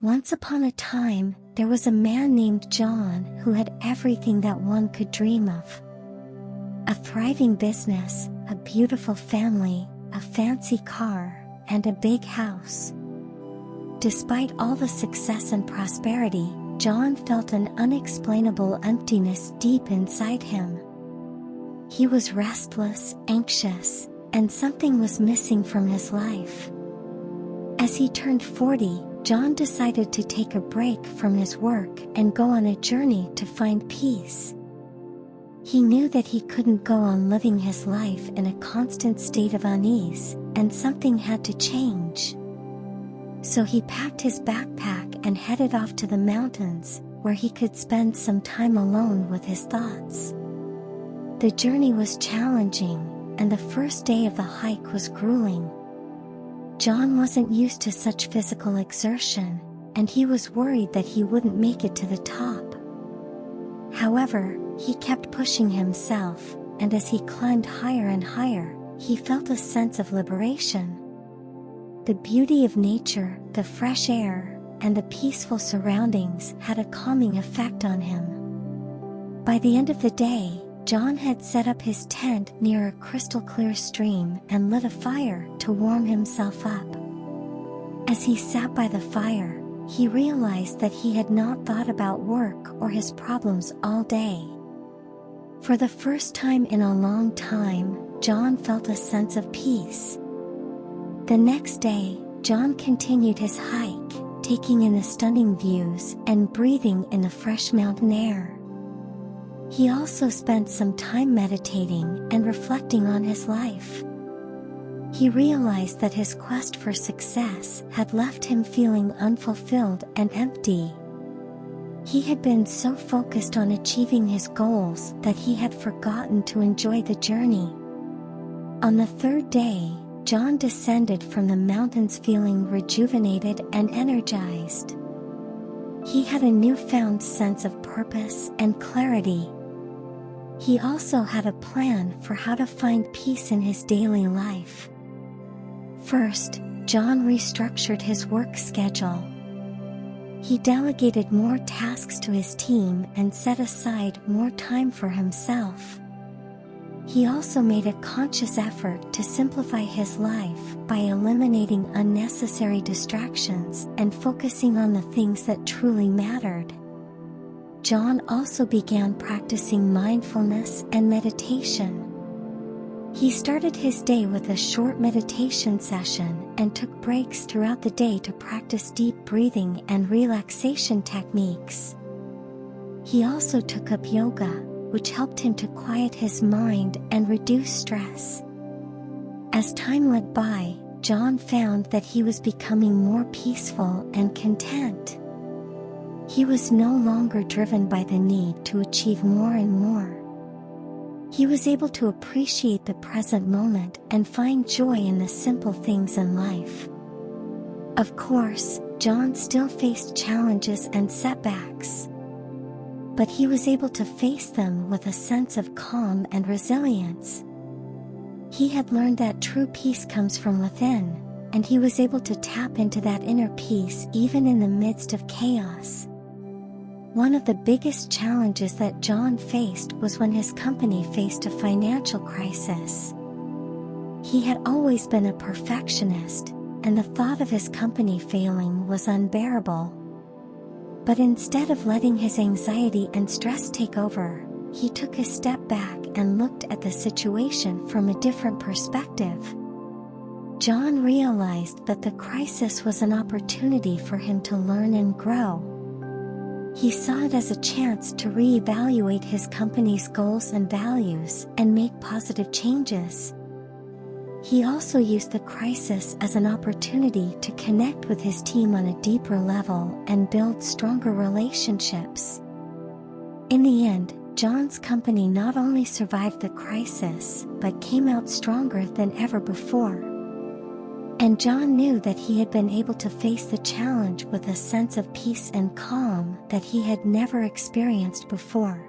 Once upon a time, there was a man named John who had everything that one could dream of. A thriving business, a beautiful family, a fancy car, and a big house. Despite all the success and prosperity, John felt an unexplainable emptiness deep inside him. He was restless, anxious, and something was missing from his life. As he turned 40, John decided to take a break from his work and go on a journey to find peace. He knew that he couldn't go on living his life in a constant state of unease, and something had to change. So he packed his backpack and headed off to the mountains, where he could spend some time alone with his thoughts. The journey was challenging, and the first day of the hike was grueling. John wasn't used to such physical exertion, and he was worried that he wouldn't make it to the top. However, he kept pushing himself, and as he climbed higher and higher, he felt a sense of liberation. The beauty of nature, the fresh air, and the peaceful surroundings had a calming effect on him. By the end of the day, John had set up his tent near a crystal-clear stream and lit a fire to warm himself up. As he sat by the fire, he realized that he had not thought about work or his problems all day. For the first time in a long time, John felt a sense of peace. The next day, John continued his hike, taking in the stunning views and breathing in the fresh mountain air. He also spent some time meditating and reflecting on his life. He realized that his quest for success had left him feeling unfulfilled and empty. He had been so focused on achieving his goals that he had forgotten to enjoy the journey. On the third day, John descended from the mountains feeling rejuvenated and energized. He had a newfound sense of purpose and clarity. He also had a plan for how to find peace in his daily life. First, John restructured his work schedule. He delegated more tasks to his team and set aside more time for himself. He also made a conscious effort to simplify his life by eliminating unnecessary distractions and focusing on the things that truly mattered. John also began practicing mindfulness and meditation. He started his day with a short meditation session and took breaks throughout the day to practice deep breathing and relaxation techniques. He also took up yoga, which helped him to quiet his mind and reduce stress. As time went by, John found that he was becoming more peaceful and content. He was no longer driven by the need to achieve more and more. He was able to appreciate the present moment and find joy in the simple things in life. Of course, John still faced challenges and setbacks. But he was able to face them with a sense of calm and resilience. He had learned that true peace comes from within, and he was able to tap into that inner peace even in the midst of chaos. One of the biggest challenges that John faced was when his company faced a financial crisis. He had always been a perfectionist, and the thought of his company failing was unbearable. But instead of letting his anxiety and stress take over, he took a step back and looked at the situation from a different perspective. John realized that the crisis was an opportunity for him to learn and grow. He saw it as a chance to reevaluate his company's goals and values and make positive changes. He also used the crisis as an opportunity to connect with his team on a deeper level and build stronger relationships. In the end, John's company not only survived the crisis, but came out stronger than ever before. And John knew that he had been able to face the challenge with a sense of peace and calm that he had never experienced before.